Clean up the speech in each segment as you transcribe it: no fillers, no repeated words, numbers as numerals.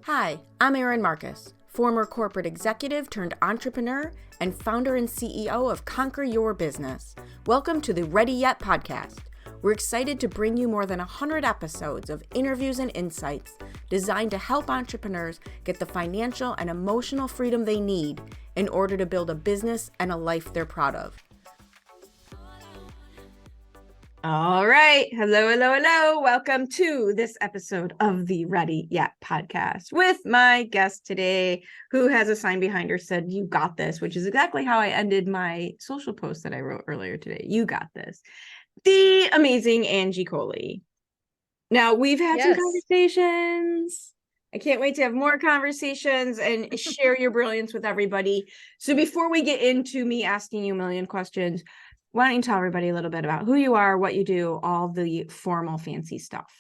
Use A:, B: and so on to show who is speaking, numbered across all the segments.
A: Hi, I'm Erin Marcus, former corporate executive turned entrepreneur and founder and CEO of Conquer Your Business. Welcome to the Ready Yet podcast. We're excited to bring you more than 100 episodes of interviews and insights designed to help entrepreneurs get the financial and emotional freedom they need in order to build a business and a life they're proud of. All right. Hello. Welcome to this episode of the Ready Yet podcast with my guest today, who has a sign behind her said, "You got this," which is exactly how I ended my social post that I wrote earlier today. You got this. The amazing Angie Colee. Now, we've had some conversations. I can't wait to have more conversations and share your brilliance with everybody. So before we get into me asking you a million questions, why don't you tell everybody a little bit about who you are, what you do, all the formal fancy stuff?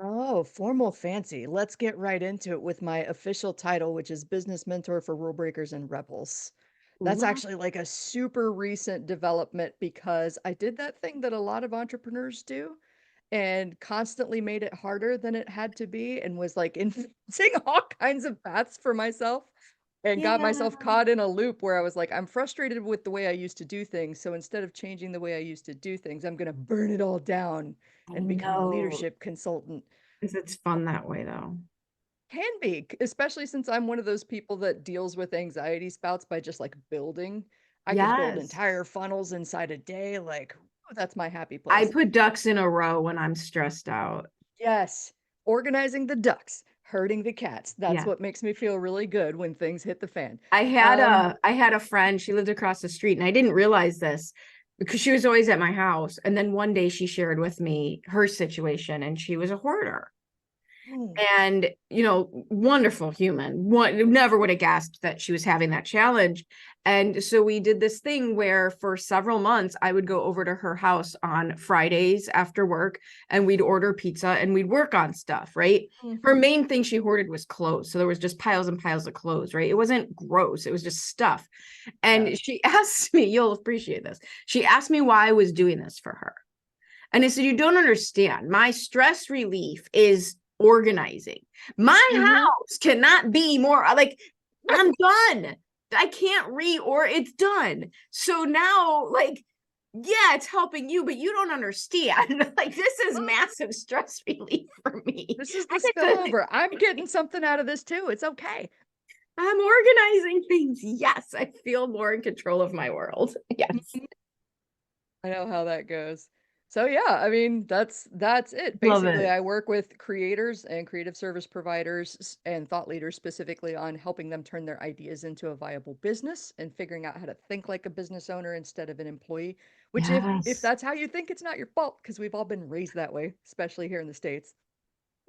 B: Oh, formal fancy. Let's get right into it with my official title, which is Business Mentor for Rule Breakers and Rebels. That's
A: Love.
B: actually like a super recent development because I did that thing that a lot of entrepreneurs do and constantly made it harder than it had to be and was like inventing all kinds of paths for myself and got
A: Yeah.
B: myself caught in a loop where I was like, I'm frustrated with the way I used to do things. So instead of changing the way I used to do things, I'm going to burn it all down
A: I
B: and become a
A: know.
B: leadership consultant.
A: It's fun that way, though.
B: Can be, especially since I'm one of those people that deals with anxiety spouts by just like building. I could build
A: Yes.
B: entire funnels inside a day. Like, ooh, that's my happy
A: I
B: place.
A: put ducks in a row when I'm stressed out.
B: Yes. Organizing the ducks, herding the cats. That's
A: Yeah.
B: what makes me feel really good when things hit the fan.
A: I had a friend, she lived across the street, and I didn't realize this because she was always at my house. And then one day she shared with me her situation, and she was a hoarder.
B: Mm.
A: And wonderful human, never would have guessed that she was having that challenge. And so we did this thing where for several months I would go over to her house on Fridays after work, and we'd order pizza and we'd work on stuff, right? Her
B: Mhm.
A: main thing she hoarded was clothes, so there was just piles and piles of clothes, right? It wasn't gross, it was just stuff.
B: Yeah.
A: And she asked me, you'll appreciate this, she asked me why I was doing this for her. And I said, "You don't understand. My stress relief is organizing. My
B: Mhm.
A: house cannot be more like, I'm done. I can't or it's done. So now, like, yeah, it's helping you, but you don't understand. Like, this is
B: Well,
A: massive stress relief for me.
B: this is the
A: I get to,
B: spillover. I'm getting something out of this too. It's okay.
A: I'm organizing things. Yes, I feel more in control of my world. Yes.
B: Mhm. I know how that goes. So yeah, I mean, that's it.
A: Love
B: Basically,
A: it.
B: I work with creators and creative service providers and thought leaders specifically on helping them turn their ideas into a viable business and figuring out how to think like a business owner instead of an employee, which if
A: Yes.
B: that's how you think, it's not your fault because we've all been raised that way, especially here in the States.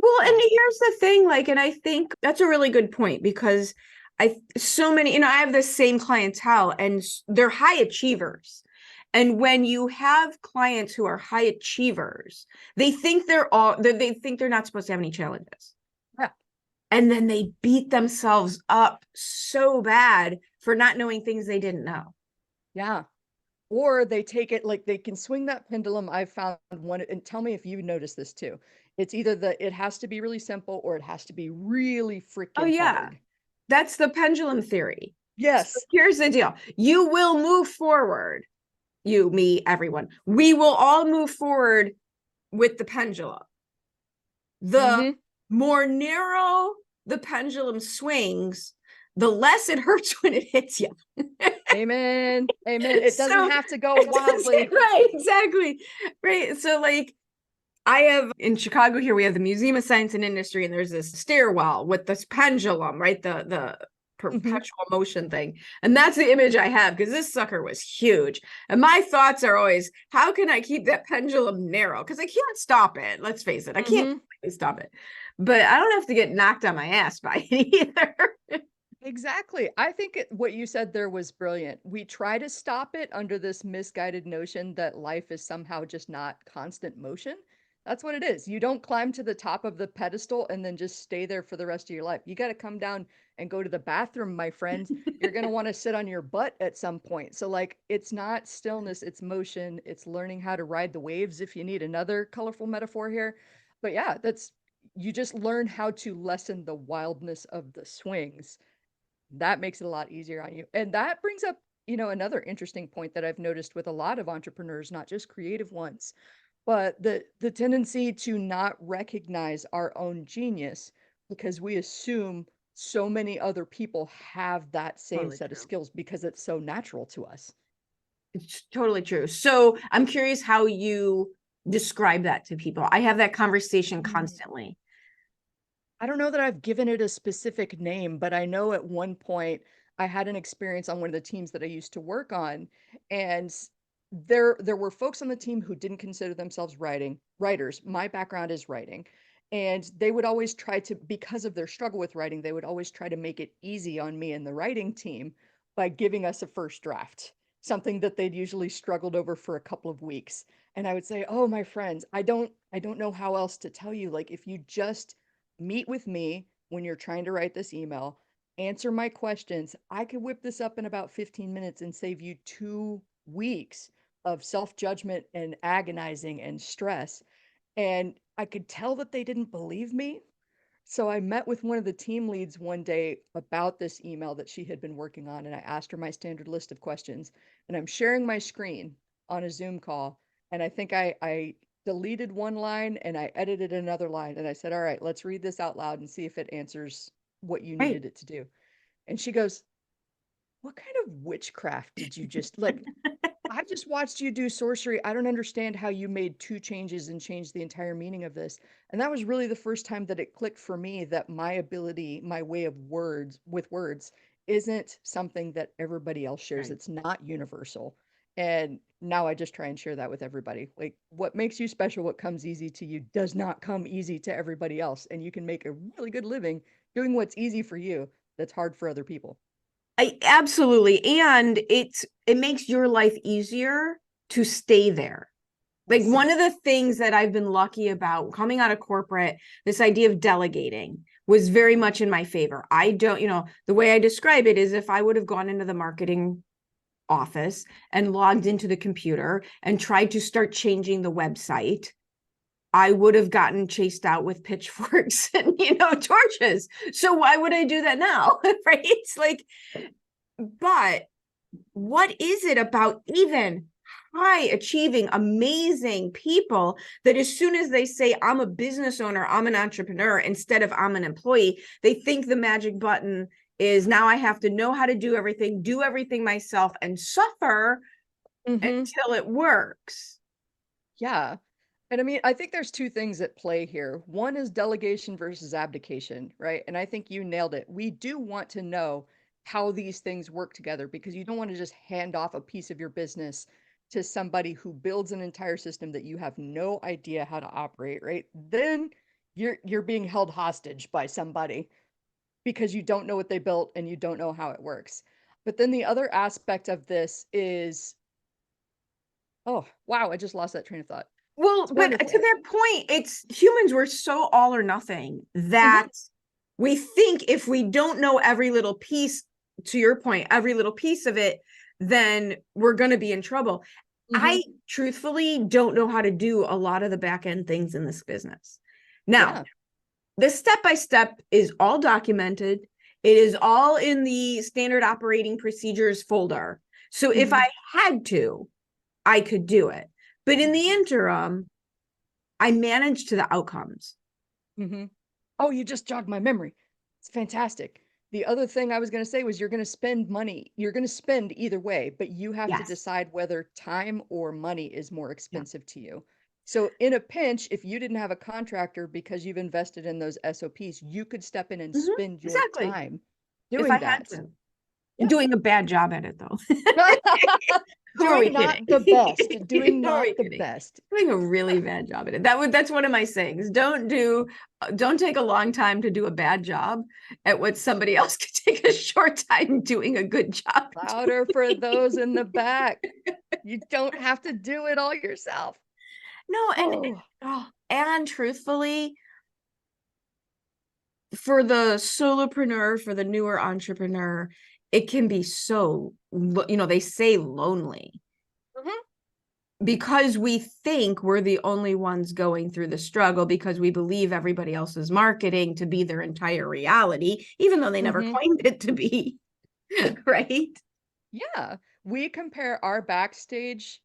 A: Well, and
B: Yeah.
A: here's the thing, like, and I think that's a really good point because so many, I have the same clientele and they're high achievers. And when you have clients who are high achievers, they think they think they're not supposed to have any challenges.
B: Yeah.
A: And then they beat themselves up so bad for not knowing things they didn't know.
B: Yeah. Or they take it like they can swing that pendulum. I've found one, and tell me if you notice this too. It's either it has to be really simple or it has to be really
A: Oh,
B: freaking
A: yeah.
B: hard.
A: That's the pendulum theory. So
B: Yes.
A: here's the deal. You will move forward, you, me, everyone. We will all move forward with the pendulum. The
B: Mm-hmm.
A: more narrow the pendulum swings, the less it hurts when it hits you.
B: Amen. Amen. It doesn't
A: So,
B: have to go wildly.
A: right, exactly. Right. So, like, I have in Chicago here, we have the Museum of Science and Industry, and there's this stairwell with this pendulum, right? The
B: Mm-hmm.
A: perpetual motion thing. And that's the image I have because this sucker was huge. And my thoughts are always, how can I keep that pendulum narrow? Because I can't stop it. Let's face it, I can't
B: Mm-hmm.
A: stop it. But I don't have to get knocked on my ass by it either.
B: Exactly. I think what you said there was brilliant. We try to stop it under this misguided notion that life is somehow just not constant motion. That's what it is. You don't climb to the top of the pedestal and then just stay there for the rest of your life. You got to come down and go to the bathroom, my friend. You're going to want to sit on your butt at some point. So, like, it's not stillness, it's motion. It's learning how to ride the waves, if you need another colorful metaphor here. But yeah, you just learn how to lessen the wildness of the swings. That makes it a lot easier on you. And that brings up, another interesting point that I've noticed with a lot of entrepreneurs, not just creative ones, but the tendency to not recognize our own genius because we assume so many other people have that same
A: Totally
B: set of
A: true.
B: skills because it's so natural to us.
A: It's totally true. So I'm curious how you describe that to people. I have that conversation constantly.
B: I don't know that I've given it a specific name, but I know at one point I had an experience on one of the teams that I used to work on, and there were folks on the team who didn't consider themselves writers. My background is writing, and they would always try to, because of their struggle with writing, they would always try to make it easy on me and the writing team by giving us a first draft, something that they'd usually struggled over for a couple of weeks. And I would say, "Oh, my friends, I don't know how else to tell you. Like, if you just meet with me when you're trying to write this email, answer my questions. I could whip this up in about 15 minutes and save you 2 weeks of self judgment and agonizing and stress." And I could tell that they didn't believe me. So I met with one of the team leads one day about this email that she had been working on, and I asked her my standard list of questions. And I'm sharing my screen on a Zoom call, and I think I deleted one line and I edited another line, and I said, "All right, let's read this out loud and see if it answers what you
A: Right.
B: needed it to do." And she goes, "What kind of witchcraft did you just like? I just watched you do sorcery. I don't understand how you made 2 changes and changed the entire meaning of this." And that was really the first time that it clicked for me that my ability, my way of words isn't something that everybody else shares.
A: Right.
B: It's not universal. And now I just try and share that with everybody. Like, what makes you special, what comes easy to you does not come easy to everybody else. And you can make a really good living doing what's easy for you that's hard for other people.
A: I absolutely. And it makes your life easier to stay there. Like
B: Yes.
A: one of the things that I've been lucky about coming out of corporate, this idea of delegating was very much in my favor. I don't, the way I describe it is if I would have gone into the marketing office and logged into the computer and tried to start changing the website, I would have gotten chased out with pitchforks and, torches. So why would I do that now? Right? It's like, but what is it about even high achieving, amazing people that as soon as they say, I'm a business owner, I'm an entrepreneur, instead of I'm an employee, they think the magic button is now I have to know how to do everything myself and suffer
B: Mm-hmm.
A: until it works.
B: Yeah. And I mean, I think there's two things at play here. One is delegation versus abdication, right? And I think you nailed it. We do want to know how these things work together because you don't want to just hand off a piece of your business to somebody who builds an entire system that you have no idea how to operate, right? Then you're being held hostage by somebody because you don't know what they built and you don't know how it works. But then the other aspect of this is, oh, wow, I just lost that train of thought.
A: Well,
B: It's
A: but to
B: wonderful.
A: that point, it's humans were so all or nothing
B: Mhm,
A: that we think if we don't know every little piece, to your point, every little piece of it, then we're going to be in trouble.
B: mhm.
A: I truthfully don't know how to do a lot of the back end things in this business. Now,
B: Yeah.
A: the step by step is all documented, it is all in the standard operating procedures folder. So if I
B: Mhm,
A: had to, I could do it. But in the interim, I manage to the outcomes.
B: mhm. Oh, you just jogged my memory. It's fantastic. The other thing I was gonna say was you're gonna spend money. You're gonna spend either way, but you have to
A: Yes.
B: decide whether time or money is more
A: Yeah.
B: expensive to you. So in a pinch, if you didn't have a contractor because you've invested in those SOPs, you could step in and spend your
A: Exactly.
B: time
A: If I
B: doing
A: had
B: that.
A: to.
B: Yeah.
A: Doing a bad job at it though. Who are we
B: Doing not
A: kidding?
B: the best, doing
A: Who are we
B: not the
A: kidding?
B: best.
A: Doing a really bad job at it. That's one of my sayings. Don't take a long time to do a bad job at what somebody else could take a short time doing a good job
B: Louder for
A: doing.
B: those in the back. You don't have to do it all yourself.
A: No,
B: Oh,
A: and truthfully, for the solopreneur, for the newer entrepreneur, it can be so, they say lonely
B: mhm.
A: because we think we're the only ones going through the struggle, because we believe everybody else is marketing to be their entire reality, even though they never
B: Mhm.
A: claimed it to be. Right?
B: Yeah. We compare our backstage,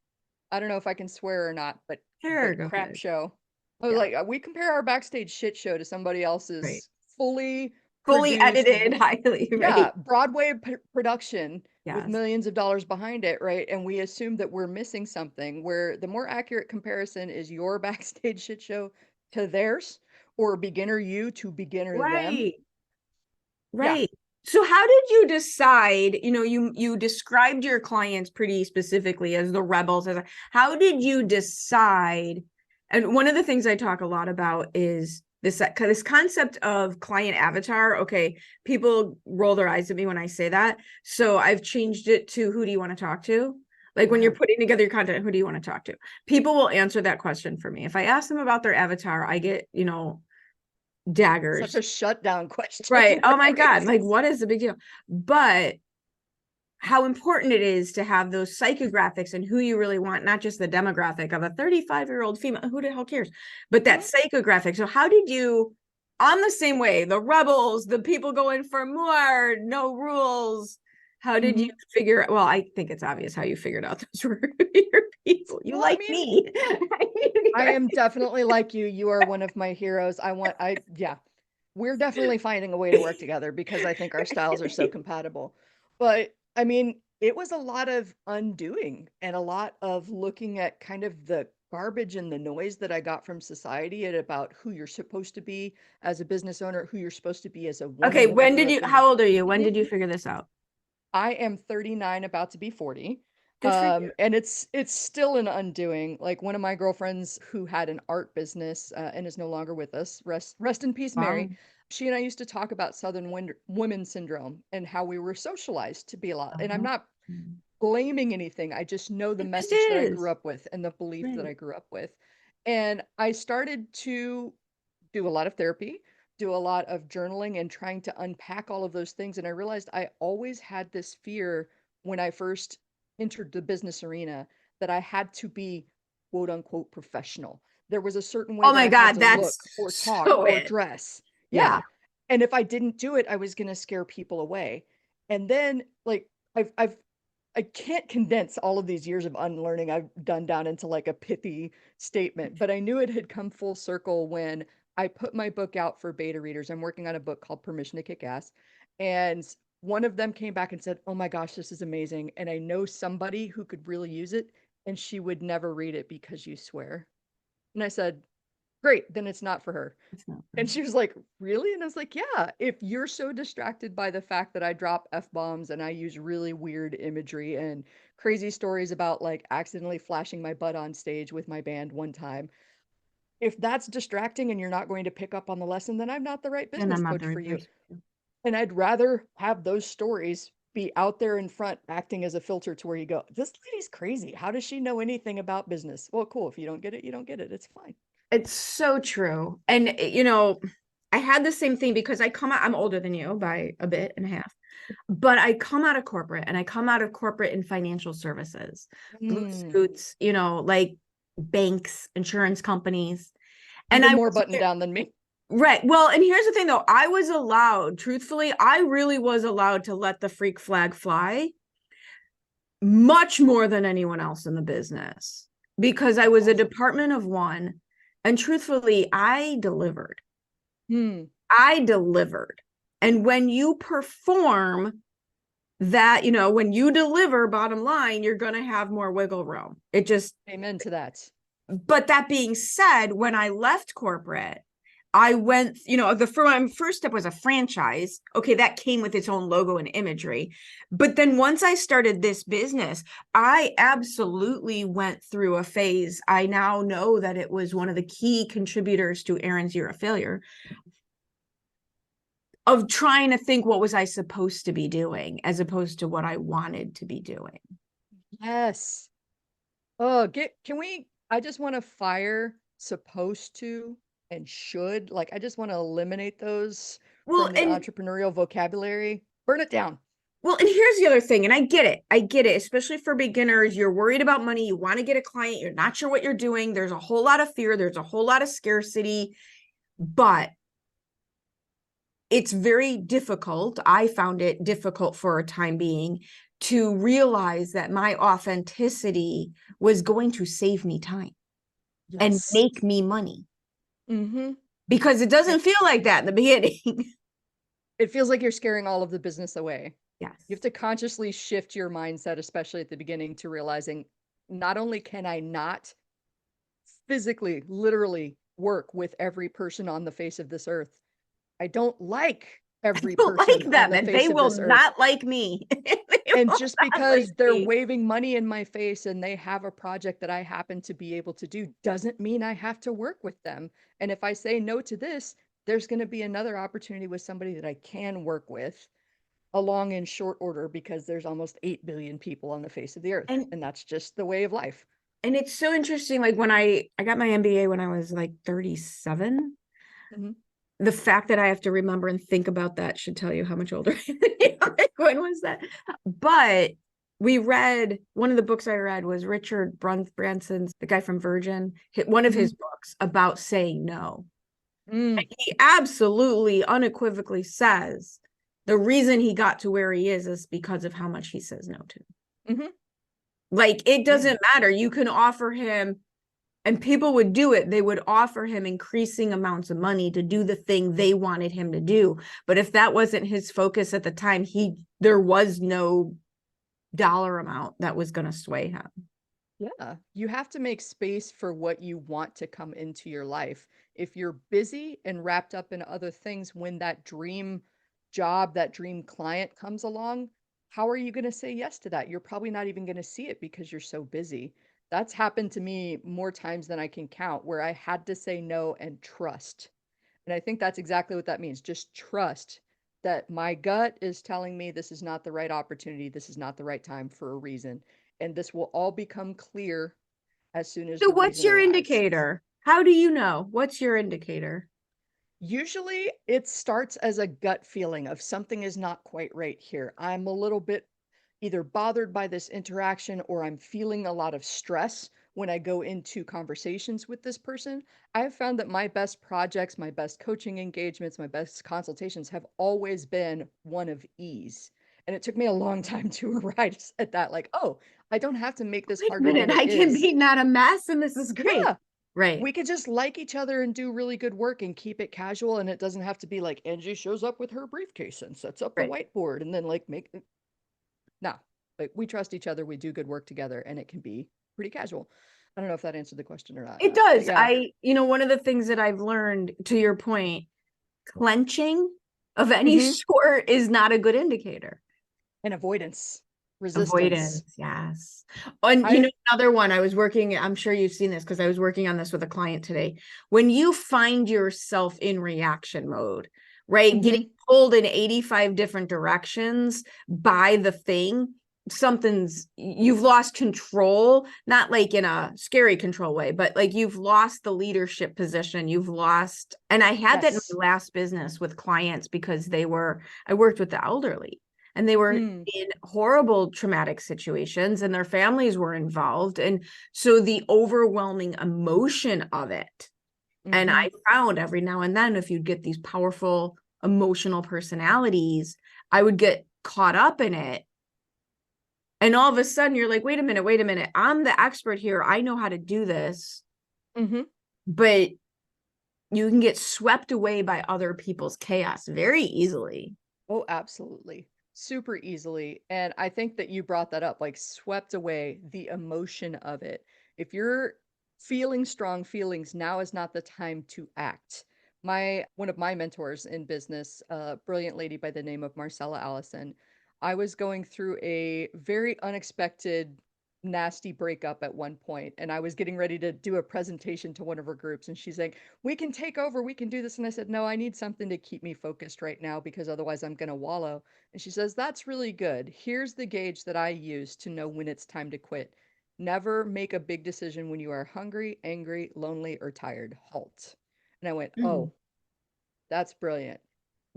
B: I don't know if I can swear or not,
A: Sure,
B: but
A: go
B: crap
A: ahead.
B: show. Oh,
A: Yeah,
B: like we compare our backstage shit show to somebody
A: right.
B: else's fully
A: Fully
B: produced,
A: edited, highly,
B: yeah,
A: right?
B: Broadway production with
A: Yes.
B: millions of dollars behind it, right? And we assume that we're missing something, where the more accurate comparison is your backstage shit show to theirs, or beginner you to beginner them.
A: Right.
B: Yeah.
A: Right. So how did you decide, you described your clients pretty specifically as the rebels, how did you decide? And one of the things I talk a lot about is this concept of client avatar. Okay, people roll their eyes at me when I say that. So I've changed it to, who do you want to talk to? Like when you're
B: Wow.
A: putting together your content, who do you want to talk to? People will answer that question for me. If I ask them about their avatar, I get,
B: Such
A: daggers.
B: a shutdown question,
A: Right. Oh my
B: right?
A: God. Like, what is the big deal? But how important it is to have those psychographics and who you really want, not just the demographic of a 35-year-old female, who the hell cares, but that
B: Mhm.
A: psychographic. So how did you, on the same way, the rebels, the people going for more, no rules, how did you
B: Mhm.
A: figure, well, I think it's obvious how you figured out those were your people. You
B: Well, I
A: like
B: mean,
A: me.
B: I am definitely like you. You are one of my heroes. Yeah, we're definitely finding a way to work together because I think our styles are so compatible. But I mean, it was a lot of undoing and a lot of looking at kind of the garbage and the noise that I got from society and about who you're supposed to be as a business owner, who you're supposed to be as a
A: Okay,
B: woman. I
A: when
B: grew
A: did
B: up
A: you,
B: in the
A: how old are you? When
B: Mhm.
A: did you figure this out?
B: I am 39, about to be 40.
A: Good for you.
B: And it's still an undoing. Like one of my girlfriends who had an art business and is no longer with us. Rest in peace, Mary.
A: Wow.
B: She and I used to talk about Southern women syndrome and how we were socialized to be a lot. And I'm
A: Uh-huh.
B: not blaming anything. I just know the
A: It just
B: message that I grew
A: is.
B: up with and the belief that
A: Right.
B: I grew up with. And I started to do a lot of therapy, do a lot of journaling and trying to unpack all of those things. And I realized I always had this fear when I first entered the business arena that I had to be quote unquote professional. There was a certain way
A: Oh
B: that
A: my
B: I had
A: God,
B: to look
A: that's
B: or talk
A: so
B: or
A: it.
B: dress.
A: Yeah.
B: Yeah. And if I didn't do it, I was going to scare people away. And then like I've I can't condense all of these years of unlearning I've done down into like a pithy statement, but I knew it had come full circle when I put my book out for beta readers. I'm working on a book called Permission to Kick Ass. And one of them came back and said, "Oh my gosh, this is amazing. And I know somebody who could really use it. And she would never read it because you swear." And I said, "Great, then it's not for her."
A: It's not for
B: And
A: me.
B: she was like, "Really?" And I was like, "Yeah, if you're so distracted by the fact that I drop F-bombs and I use really weird imagery and crazy stories about like accidentally flashing my butt on stage with my band one time, if that's distracting and you're not going to pick up on the lesson, then I'm not the right
A: Then
B: business
A: I'm not the
B: coach for
A: right
B: you."
A: person.
B: And I'd rather have those stories be out there in front acting as a filter to where you go, "This lady's crazy. How does she know anything about business?" Well, cool. If you don't get it, you don't get it. It's fine.
A: It's so true. And I had the same thing because I'm older than you by a bit and a half, but I come out of corporate, and I come out of corporate in financial services, blue
B: Mm,
A: suits, like banks, insurance companies. And
B: even
A: I
B: more
A: was
B: buttoned down than me.
A: right. Well, and here's the thing though, I was allowed, truthfully, I really was allowed to let the freak flag fly much more than anyone else in the business, because I
B: That's
A: was a
B: awesome.
A: department of one, and truthfully, I delivered.
B: Hmm.
A: I delivered. And when you perform that, when you deliver, bottom line, you're going to have more wiggle room. It just,
B: Amen to that.
A: but that being said, when I left corporate, I went, my first step was a franchise. Okay, that came with its own logo and imagery. But then once I started this business, I absolutely went through a phase. I now know that it was one of the key contributors to Erin's Year of Failure, of trying to think, what was I supposed to be doing as opposed to what I wanted to be doing.
B: Yes. Oh, can we I just want to fire supposed to and should. Like I just want to eliminate those
A: Well,
B: from the
A: and
B: entrepreneurial vocabulary. Burn it down.
A: Well, and here's the other thing, and I get it. I get it, especially for beginners. You're worried about money. You want to get a client. You're not sure what you're doing. There's a whole lot of fear. There's a whole lot of scarcity, but it's very difficult. I found it difficult for a time being to realize that my authenticity was going to save me time and
B: Yes.
A: make me money
B: Mm-hmm.
A: because it doesn't feel like that in the beginning.
B: It feels like you're scaring all of the business away.
A: Yes.
B: You have to consciously shift your mindset, especially at the beginning, to realizing not only can I not physically, literally work with every person on the face of this earth, I don't like every
A: Don't like
B: person on
A: them
B: the
A: and they
B: face of
A: will
B: this earth.
A: not like me. They
B: And
A: will
B: just
A: not like
B: because they're
A: me.
B: waving money in my face and they have a project that I happen to be able to do doesn't mean I have to work with them. And if I say no to this, there's going to be another opportunity with somebody that I can work with along in short order because there's almost 8 billion people on the face of the earth.
A: And
B: And that's just the way of life.
A: and it's so interesting. Like when I got my MBA when I was like 37.
B: Mhm.
A: The fact that I have to remember and think about that should tell you how much older I am. Like, when was that? But we read one of the books I read was Richard Branson's, the guy from Virgin, one of his
B: Mhm.
A: books about saying no.
B: Mm.
A: And he absolutely unequivocally says the reason he got to where he is because of how much he says no to.
B: Mhm.
A: Like it
B: Yeah.
A: doesn't matter. You can offer him, and people would do it. They would offer him increasing amounts of money to do the thing they wanted him to do. But if that wasn't his focus at the time, there was no dollar amount that was going to sway him.
B: Yeah, you have to make space for what you want to come into your life. If you're busy and wrapped up in other things when that dream job, that dream client comes along, how are you going to say yes to that? You're probably not even going to see it because you're so busy. That's happened to me more times than I can count, where I had to say no and trust. And I think that's exactly what that means. Just trust that my gut is telling me this is not the right opportunity. This is not the right time for a reason. And this will all become clear as soon as
A: So
B: the
A: what's
B: reason
A: your
B: arrives.
A: indicator? How do you know? What's your indicator?
B: Usually it starts as a gut feeling of something is not quite right here. I'm a little bit either bothered by this interaction or I'm feeling a lot of stress when I go into conversations with this person. I've found that my best projects, my best coaching engagements, my best consultations have always been one of ease. And it took me a long time to arrive at that, like, oh, I don't have to make this
A: Wait a
B: harder
A: minute,
B: than it
A: I can
B: is.
A: be not a mess and this is great.
B: Yeah,
A: Right,
B: we could just like each other and do really good work and keep it casual. And it doesn't have to be like Angie shows up with her briefcase and sets up the
A: right.
B: whiteboard and then like make no, like we trust each other, we do good work together, and it can be pretty casual. I don't know if that answered the question or not.
A: It
B: But
A: does.
B: yeah.
A: One of the things that I've learned, to your point, clenching of any
B: Hmm.
A: sort is not a good indicator.
B: And avoidance, resistance.
A: Avoidance, yes. And
B: I
A: another one I was working, I'm sure you've seen this because I was working on this with a client today. When you find yourself in reaction mode, right? Getting
B: hmm
A: pulled in 85 different directions by the thing, you've lost control, not like in a scary control way, but like you've lost the leadership position. And I had that in
B: yes.
A: my last business with clients because I worked with the elderly and they were
B: Mm,
A: in horrible traumatic situations and their families were involved. And so the overwhelming emotion of it. And
B: hmm
A: I found every now and then, if you'd get these powerful emotional personalities, I would get caught up in it. And all of a sudden you're like, wait a minute. I'm the expert here. I know how to do this.
B: hmm
A: But you can get swept away by other people's chaos very easily.
B: Oh, absolutely. Super easily. And I think that you brought that up, like swept away the emotion of it. If you're feeling strong feelings, now is not the time to act. One of my mentors in business, a brilliant lady by the name of Marcella Allison, I was going through a very unexpected nasty breakup at one point and I was getting ready to do a presentation to one of her groups and she's like, we can take over, we can do this. And I said, no, I need something to keep me focused right now because otherwise I'm going to wallow. And she says, that's really good. Here's the gauge that I use to know when it's time to quit. Never make a big decision when you are hungry, angry, lonely, or tired. Halt. And I went,
A: Mm.
B: oh, that's brilliant.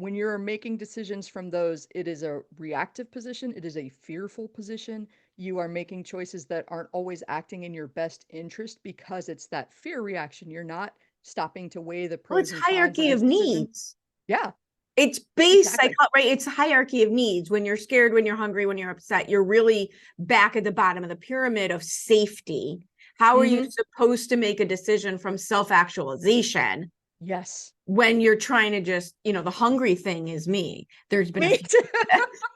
B: when you're making decisions from those, it is a reactive position. It is a fearful position. You are making choices that aren't always acting in your best interest because it's that fear reaction. You're not stopping to weigh the
A: Well, it's
B: pros and cons of
A: hierarchy of
B: this decision.
A: needs.
B: Yeah,
A: It's base
B: exactly.
A: right? It's a hierarchy of needs. When you're scared, when you're hungry, when you're upset, you're really back at the bottom of the pyramid of safety. How are you supposed to make a decision from self-actualization
B: Yes.
A: when you're trying to just, the hungry thing is me? There's been
B: Me too.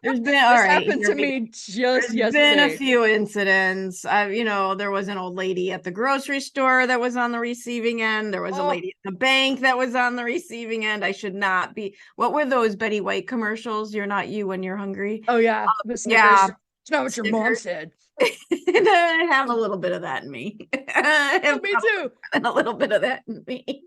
A: there's been
B: This happened to me just
A: there's been a
B: yesterday.
A: few incidents. There was an old lady at the grocery store that was on the receiving end. There was a lady at the bank that was on the receiving end. I should not be. What were those Betty White commercials? You're not you when you're hungry.
B: Oh yeah, the Snickers.
A: Yeah,
B: It's not what your mom
A: Snickers.
B: said.
A: I have a little bit of that in me. I
B: Oh,
A: have
B: me too.
A: a little bit of that in me.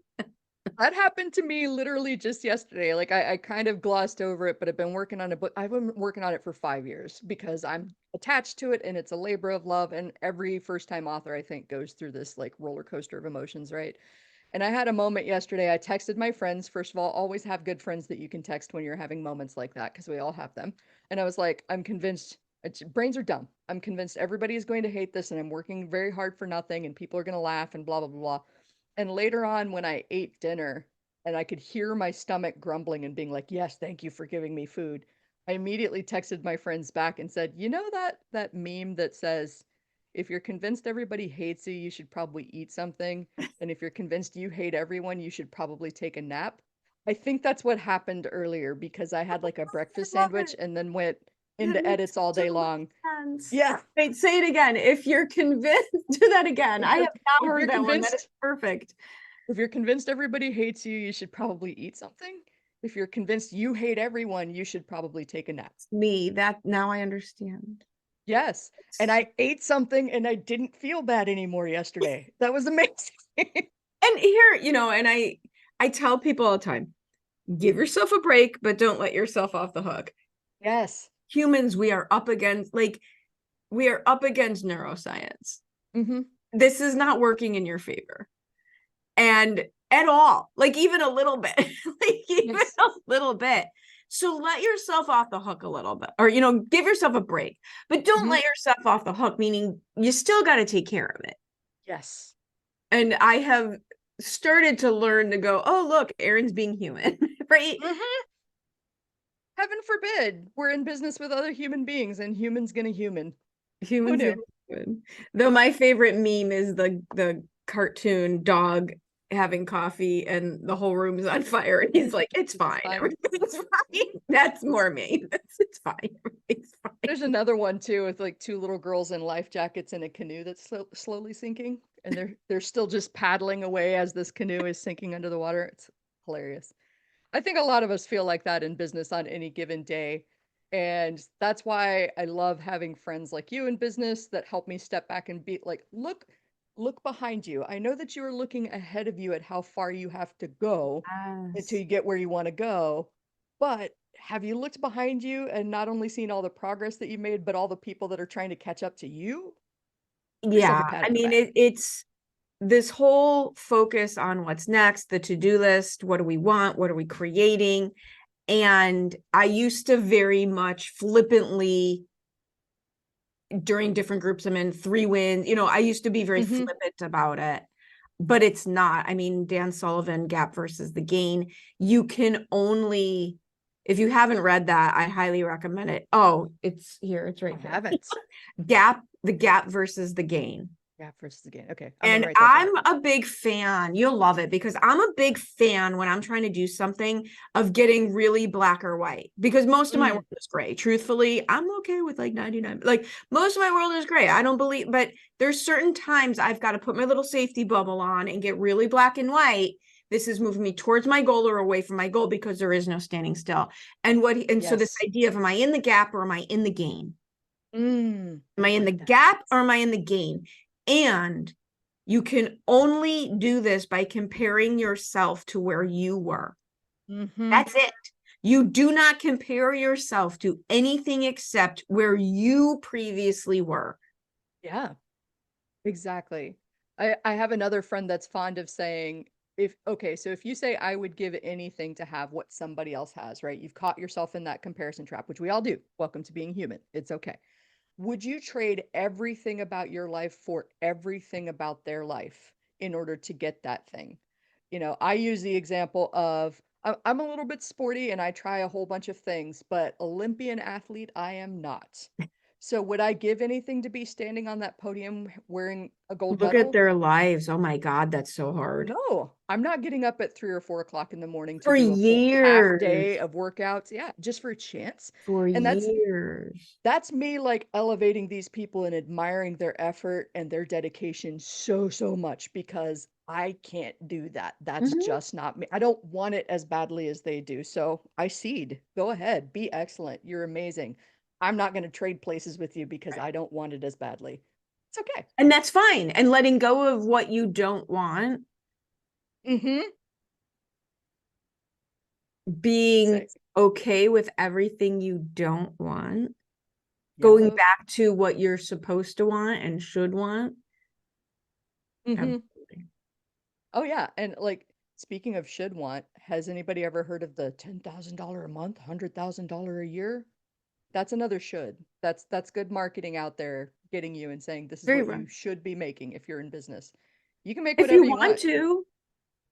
B: That happened to me literally just yesterday. Like I kind of glossed over it, but I've been working on a book. I've been working on it for 5 years because I'm attached to it and it's a labor of love. And every first time author, I think, goes through this like roller coaster of emotions, right? And I had a moment yesterday. I texted my friends. First of all, always have good friends that you can text when you're having moments like that because we all have them. And I was like, I'm convinced brains are dumb. I'm convinced everybody is going to hate this and I'm working very hard for nothing and people are going to laugh and blah, blah, blah, blah. And later on, when I ate dinner and I could hear my stomach grumbling and being like, yes, thank you for giving me food, I immediately texted my friends back and said, you know that meme that says, if you're convinced everybody hates you, you should probably eat something. And if you're convinced you hate everyone, you should probably take a nap. I think that's what happened earlier because I had like a breakfast sandwich and then went into edits all day long. Yeah.
A: Wait, say it again. If you're convinced, do that again. I have not heard that one. That is perfect.
B: If you're convinced everybody hates you, you should probably eat something. If you're convinced you hate everyone, you should probably take a nap.
A: Me, that now I understand.
B: Yes. And I ate something and I didn't feel bad anymore yesterday. That was amazing.
A: And here, and I tell people all the time, give yourself a break, but don't let yourself off the hook.
B: Yes.
A: Humans, we are up against neuroscience.
B: Mm-hmm.
A: This is not working in your favor. And at all, like even a little bit, a little bit. So let yourself off the hook a little bit, or, give yourself a break, but don't let yourself off the hook, meaning you still got to take care of it.
B: Yes.
A: And I have started to learn to go, oh, look, Erin's being human, right?
B: Mm-hmm. Heaven forbid we're in business with other human beings and humans gonna human.
A: Humans are human. Though my favorite meme is the cartoon dog having coffee and the whole room is on fire and he's like, it's fine. Everything's fine. That's more me. It's fine. Everything's fine.
B: There's another one too with like two little girls in life jackets in a canoe that's slowly sinking and they're still just paddling away as this canoe is sinking under the water. It's hilarious. I think a lot of us feel like that in business on any given day. And that's why I love having friends like you in business that help me step back and be like, look behind you. I know that you are looking ahead of you at how far you have to go until you get where you want to go. But have you looked behind you and not only seen all the progress that you made, but all the people that are trying to catch up to you?
A: Yeah. I mean, it's this whole focus on what's next, the to-do list, what do we want? What are we creating? And I used to very much flippantly during different groups I'm in, 3 wins, I used to be very flippant about it, but it's not. I mean, Dan Sullivan, Gap versus the Gain, you can only, if you haven't read that, I highly recommend it. Oh, it's here. It's right here.
B: I haven't.
A: The Gap versus the Gain.
B: Gap versus the Gain. Okay.
A: And I'm a big fan. You'll love it because I'm a big fan when I'm trying to do something of getting really black or white because most of my world is gray. Truthfully, I'm okay with like 99. Like most of my world is gray. I don't believe, but there's certain times I've got to put my little safety bubble on and get really black and white. This is moving me towards my goal or away from my goal because there is no standing still. And so this idea of, am I in the gap or am I in the gain? Am I in the gap or am I in the gain? And you can only do this by comparing yourself to where you were. That's it. You do not compare yourself to anything except where you previously were.
B: Yeah, exactly. I have another friend that's fond of saying, if you say I would give anything to have what somebody else has, right? You've caught yourself in that comparison trap, which we all do. Welcome to being human. It's okay. Would you trade everything about your life for everything about their life in order to get that thing? I use the example of I'm a little bit sporty and I try a whole bunch of things, but Olympian athlete, I am not. So would I give anything to be standing on that podium wearing a gold
A: Look at
B: medal?
A: their lives. Oh my God, that's so hard.
B: No, I'm not getting up at 3 or 4 o'clock in the morning to
A: For
B: do a full half
A: years.
B: day of workouts. Yeah, just for a chance.
A: For
B: And
A: years.
B: that's me like elevating these people and admiring their effort and their dedication so much because I can't do that. That's
A: Mhm.
B: just not me. I don't want it as badly as they do. So I cede. Go ahead. Be excellent. You're amazing. I'm not going to trade places with you because I don't want it as badly. It's okay.
A: And that's fine. And letting go of what you don't want,
B: Mm-hmm.
A: being
B: Say,
A: okay with everything you don't want, going
B: yep.
A: back to what you're supposed to want and should want.
B: Mm-hmm.
A: Absolutely.
B: Oh yeah. And like speaking of should want, has anybody ever heard of the $10,000 a month, $100,000 a year? That's another should. That's good marketing out there getting you and saying this is
A: Very
B: what
A: well.
B: you should be making if you're in business. You can make
A: If you
B: whatever you
A: want
B: want.
A: to,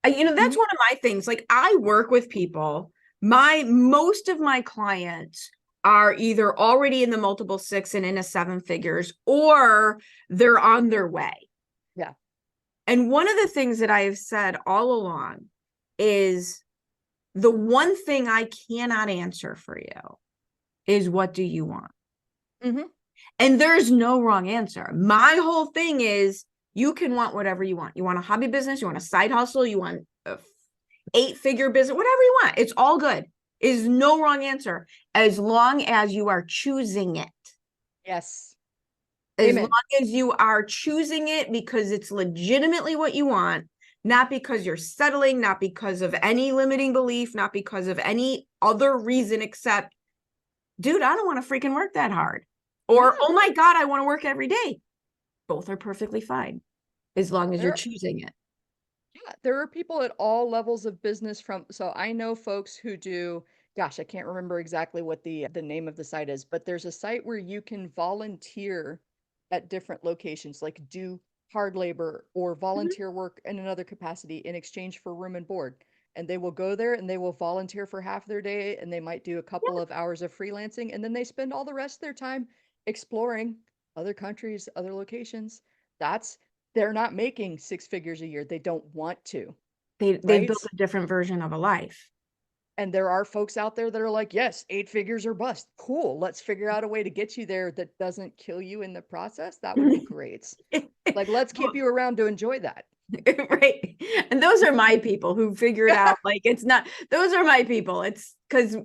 A: that's
B: Mhm.
A: one of my things. Like I work with people. Most of my clients are either already in the multiple six and in a seven figures, or they're on their way.
B: Yeah.
A: And one of the things that I have said all along is the one thing I cannot answer for you is what do you want?
B: Mhm.
A: And there's no wrong answer. My whole thing is you can want whatever you want. You want a hobby business, you want a side hustle, you want a 8-figure business, whatever you want. It's all good. Is no wrong answer as long as you are choosing it.
B: Yes.
A: As long
B: Amen.
A: as you are choosing it because it's legitimately what you want, not because you're settling, not because of any limiting belief, not because of any other reason except, dude, I don't want to freaking work that hard. Or,
B: Yeah.
A: oh my God, I want to work every day. Both are perfectly fine as long as you're
B: There
A: choosing it.
B: yeah, there are people at all levels of business from so I know folks who do gosh, I can't remember exactly what the name of the site is, but there's a site where you can volunteer at different locations, like do hard labor or
A: Mhm.
B: volunteer work in another capacity in exchange for room and board. And they will go there and they will volunteer for half their day and they might do a couple of hours of freelancing and then they spend all the rest of their time exploring other countries, other locations. That's they're not making 6 figures a year. They don't want to,
A: They
B: right?
A: built a different version of a life.
B: And there are folks out there that are like, yes, 8 figures or bust. Cool. Let's figure out a way to get you there that doesn't kill you in the process. That would be great. Like, let's keep you around to enjoy that.
A: Right. And those are my people who figured out like it's not, those are my people. It's because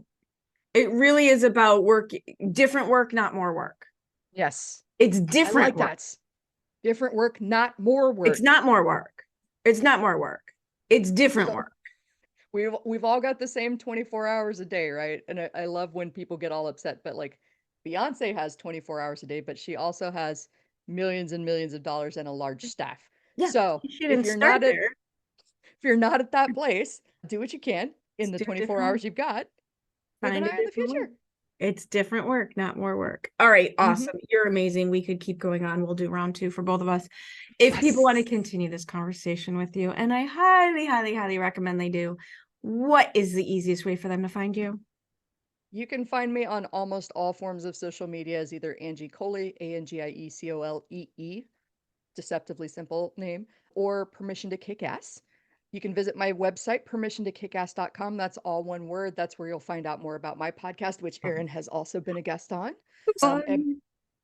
A: it really is about work, different work, not more work.
B: Yes,
A: It's
B: I
A: different
B: like
A: work.
B: that. Different work, not more
A: It's
B: work.
A: not more work. It's not more work. It's different
B: So
A: work.
B: we've all got the same 24 hours a day, right? And I love when people get all upset, but like Beyonce has 24 hours a day, but she also has millions and millions of dollars and a large staff.
A: Yeah.
B: So
A: You shouldn't start there.
B: if you're not at that place, do what you can in
A: Let's
B: the
A: do it
B: 24
A: different.
B: hours you've got with an
A: Find a
B: eye on the
A: different way.
B: future.
A: It's different work, not more work. All right,
B: Hmm.
A: awesome. You're amazing. We could keep going on. We'll do round two for both of us. If people want to
B: Yes.
A: continue this conversation with you, and I highly, highly, highly recommend they do, what is the easiest way for them to find you?
B: You can find me on almost all forms of social media as either Angie Colee, AngieColee, deceptively simple name, or Permission to Kick Ass. You can visit my website, permissiontokickass.com. That's all one word. That's where you'll find out more about my podcast, which Erin has also been a guest on. And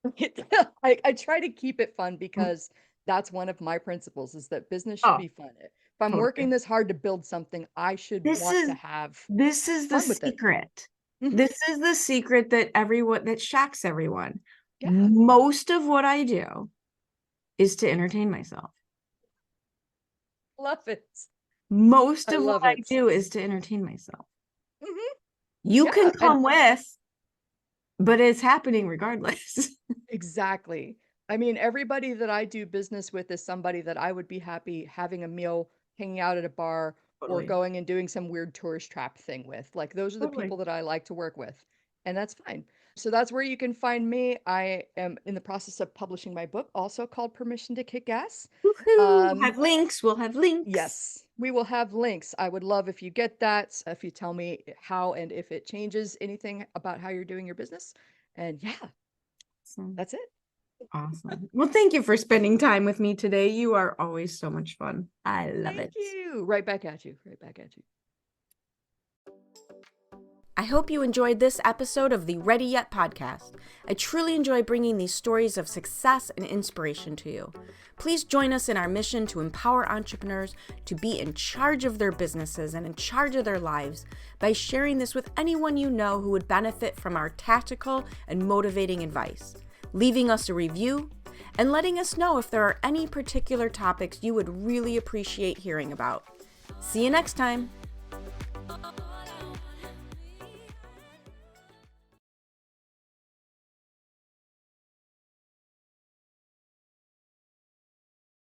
A: Fun.
B: I try to keep it fun because that's one of my principles is that business should
A: Oh,
B: be fun. If I'm working
A: totally.
B: this hard to build something, I should
A: This
B: want to
A: is
B: have
A: this is the
B: fun with it.
A: secret.
B: Hmm.
A: This is the secret that everyone that shocks everyone.
B: Yeah,
A: Most of what I do is to entertain myself.
B: love it.
A: Most
B: I
A: of what
B: love
A: I
B: it.
A: do is to entertain myself.
B: Hmm.
A: You can
B: Yeah, and
A: come with, but it's happening regardless.
B: exactly. I mean, everybody that I do business with is somebody that I would be happy having a meal hanging out at a bar or
A: Totally.
B: going and doing some weird tourist trap thing with. Like those are the
A: Totally.
B: people that I like to work with, and that's fine. So that's where you can find me. I am in the process of publishing my book, also called Permission to Kick Ass.
A: Woohoo! We'll have links. We'll have links.
B: Yes, we will have links. I would love if you get that, if you tell me how and if it changes anything about how you're doing your business. And yeah,
A: Awesome.
B: that's it.
A: Awesome. Well, thank you for spending time with me today. You are always so much fun. I love
B: Thank
A: it.
B: you. Right back at you. Right back at you.
A: I hope you enjoyed this episode of the Ready Yet podcast. I truly enjoy bringing these stories of success and inspiration to you. Please join us in our mission to empower entrepreneurs to be in charge of their businesses and in charge of their lives by sharing this with anyone you know who would benefit from our tactical and motivating advice, leaving us a review, and letting us know if there are any particular topics you would really appreciate hearing about. See you next time.